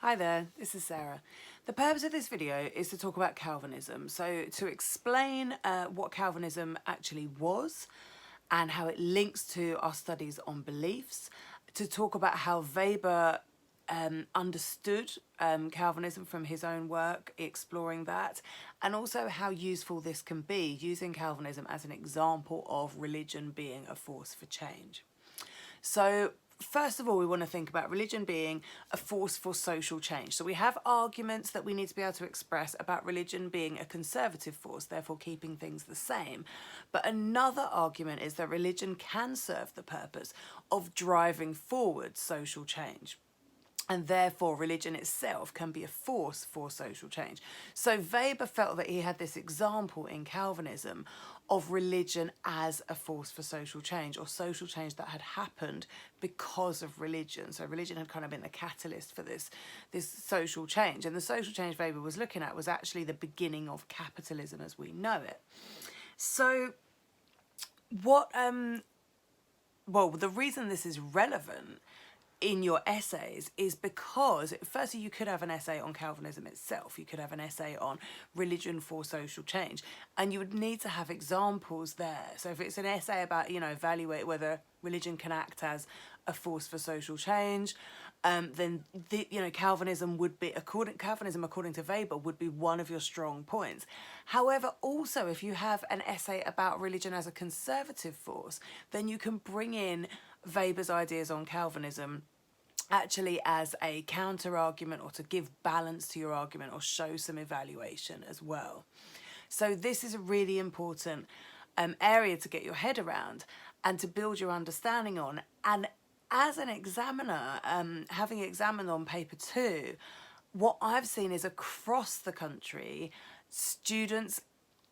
Hi there, this is Sarah. The purpose of this video is to talk about Calvinism. So to explain what Calvinism actually was and how it links to our studies on beliefs, to talk about how Weber understood Calvinism from his own work, exploring that, and also how useful this can be, using Calvinism as an example of religion being a force for change. So first of all, we want to think about religion being a force for social change. So we have arguments that we need to be able to express about religion being a conservative force, therefore keeping things the same. But another argument is that religion can serve the purpose of driving forward social change. And therefore, religion itself can be a force for social change. So Weber felt that he had this example in Calvinism of religion as a force for social change, or social change that had happened because of religion. So religion had kind of been the catalyst for this social change. And the social change Weber was looking at was actually the beginning of capitalism as we know it. So the reason this is relevant in your essays is because, firstly, you could have an essay on Calvinism itself. You could have an essay on religion for social change, and you would need to have examples there. So if it's an essay about, evaluate whether religion can act as a force for social change, then Calvinism would be, Calvinism according to Weber would be one of your strong points. However, also if you have an essay about religion as a conservative force, then you can bring in Weber's ideas on Calvinism actually as a counter argument, or to give balance to your argument, or show some evaluation as well. So this is a really important area to get your head around and to build your understanding on. And as an examiner, having examined on paper 2, what I've seen is across the country, students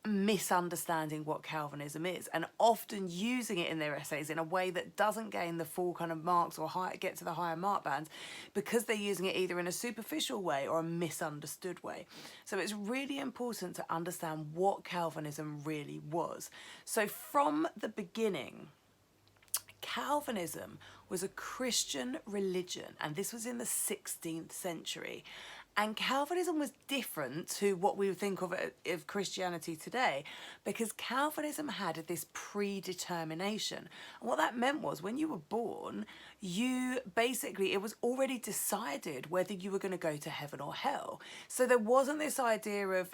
misunderstanding what Calvinism is and often using it in their essays in a way that doesn't gain the full kind of marks or get to the higher mark bands, because they're using it either in a superficial way or a misunderstood way. So it's really important to understand what Calvinism really was. So from the beginning, Calvinism was a Christian religion, and this was in the 16th century. And Calvinism was different to what we would think of Christianity today, because Calvinism had this predetermination. And what that meant was, when you were born, it was already decided whether you were going to go to heaven or hell. So there wasn't this idea of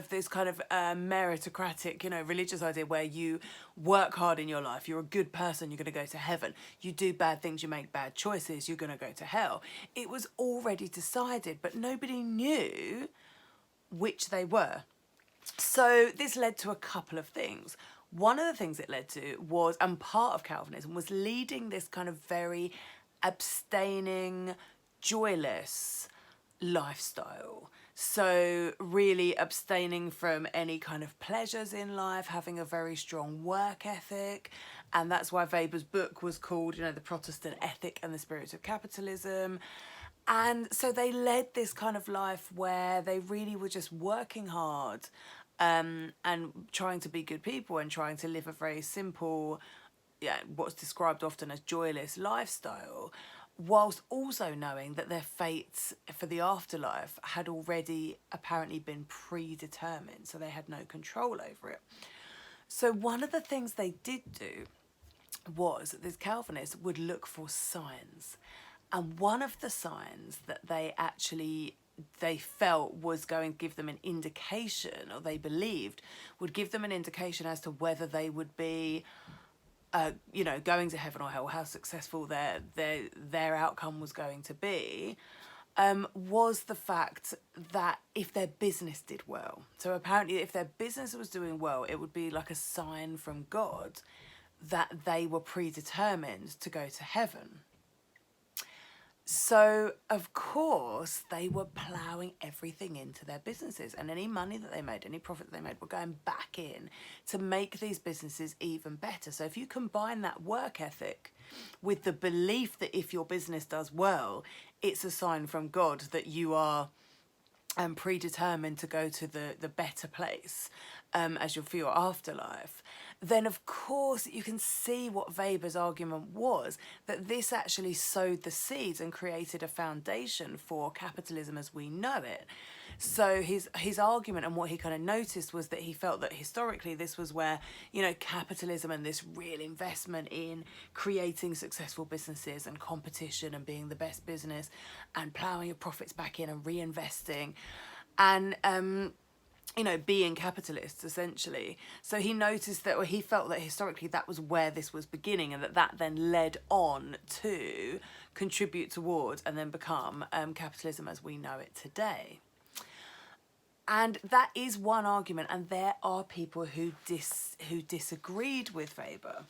this kind of meritocratic, religious idea where you work hard in your life, you're a good person, you're going to go to heaven. You do bad things, you make bad choices, you're going to go to hell. It was already decided, but nobody knew which they were. So this led to a couple of things. One of the things it led to was, and part of Calvinism was leading this kind of very abstaining, joyless lifestyle. So really abstaining from any kind of pleasures in life, having a very strong work ethic. And that's why Weber's book was called, The Protestant Ethic and the Spirit of Capitalism. And so they led this kind of life where they really were just working hard and trying to be good people and trying to live a very simple, what's described often as joyless lifestyle, whilst also knowing that their fates for the afterlife had already apparently been predetermined, so they had no control over it. So one of the things they did do was that this Calvinist would look for signs. And one of the signs that they felt was going to give them an indication, or they believed would give them an indication as to whether they would be going to heaven or hell, how successful their outcome was going to be, was the fact that if their business did well. So apparently if their business was doing well, it would be like a sign from God that they were predetermined to go to heaven. So, of course, they were ploughing everything into their businesses, and any money that they made, any profit that they made, were going back in to make these businesses even better. So if you combine that work ethic with the belief that if your business does well, it's a sign from God that you are predetermined to go to the better place for your afterlife, then of course you can see what Weber's argument was, that this actually sowed the seeds and created a foundation for capitalism as we know it. So his argument and what he kind of noticed was that he felt that historically this was where, you know, capitalism and this real investment in creating successful businesses and competition and being the best business and ploughing your profits back in and reinvesting and you know, being capitalists essentially. So he noticed that, or he felt that historically that was where this was beginning, and that then led on to contribute towards and then become capitalism as we know it today. And that is one argument, and there are people who disagreed with Weber.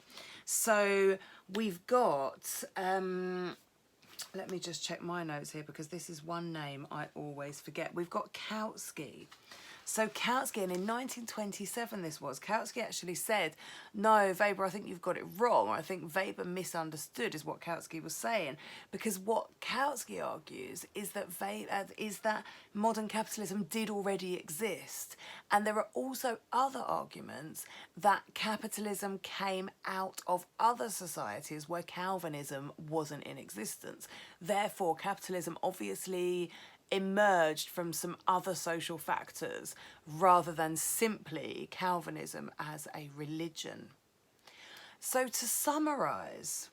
So we've got, let me just check my notes here because this is one name I always forget. We've got Kautsky. So Kautsky, and in 1927 this was, Kautsky actually said, no, Weber, I think you've got it wrong. I think Weber misunderstood is what Kautsky was saying. Because what Kautsky argues is that modern capitalism did already exist. And there are also other arguments that capitalism came out of other societies where Calvinism wasn't in existence. Therefore, capitalism obviously emerged from some other social factors rather than simply Calvinism as a religion. So to summarise,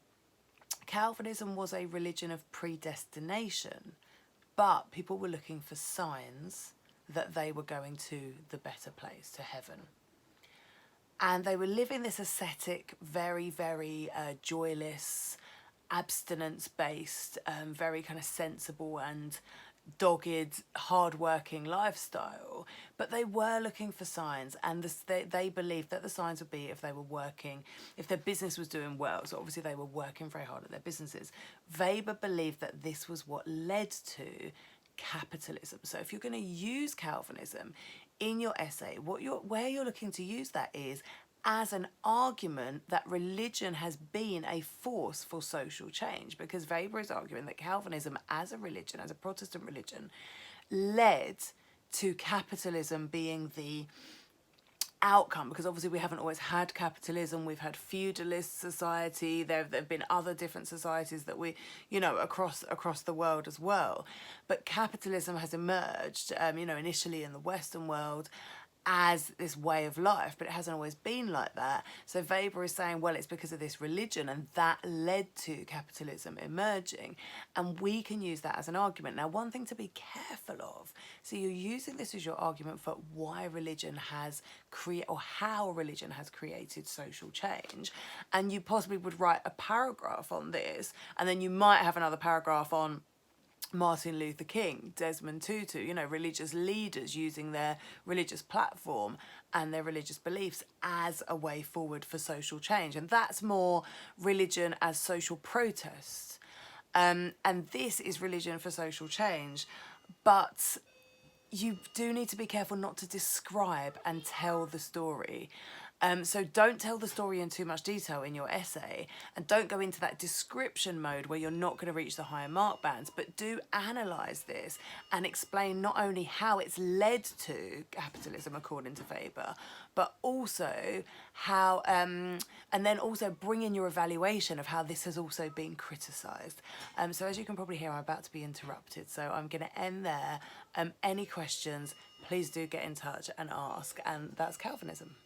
Calvinism was a religion of predestination, but people were looking for signs that they were going to the better place, to heaven. And they were living this ascetic, very, very joyless, abstinence-based, very kind of sensible and dogged, hard-working lifestyle, but they were looking for signs, and they believed that the signs would be if they were working, if their business was doing well. So obviously they were working very hard at their businesses. Weber believed that this was what led to capitalism. So if you're going to use Calvinism in your essay, where you're looking to use that is as an argument that religion has been a force for social change, because Weber is arguing that Calvinism as a religion, as a Protestant religion, led to capitalism being the outcome, because obviously we haven't always had capitalism. We've had feudalist society. There have been other different societies that we, you know, across the world as well. But capitalism has emerged, you know, initially in the Western world as this way of life, but it hasn't always been like that. So Weber is saying, well, it's because of this religion, and that led to capitalism emerging, and we can use that as an argument. Now, one thing to be careful of, so you're using this as your argument for why religion has or how religion has created social change, and you possibly would write a paragraph on this, and then you might have another paragraph on Martin Luther King, Desmond Tutu, you know, religious leaders using their religious platform and their religious beliefs as a way forward for social change. And that's more religion as social protest. And this is religion for social change. But you do need to be careful not to describe and tell the story. So don't tell the story in too much detail in your essay, and don't go into that description mode where you're not going to reach the higher mark bands, but do analyse this and explain not only how it's led to capitalism according to Weber, but also how, and then also bring in your evaluation of how this has also been criticised. So as you can probably hear, I'm about to be interrupted, so I'm going to end there. Any questions, please do get in touch and ask, and that's Calvinism.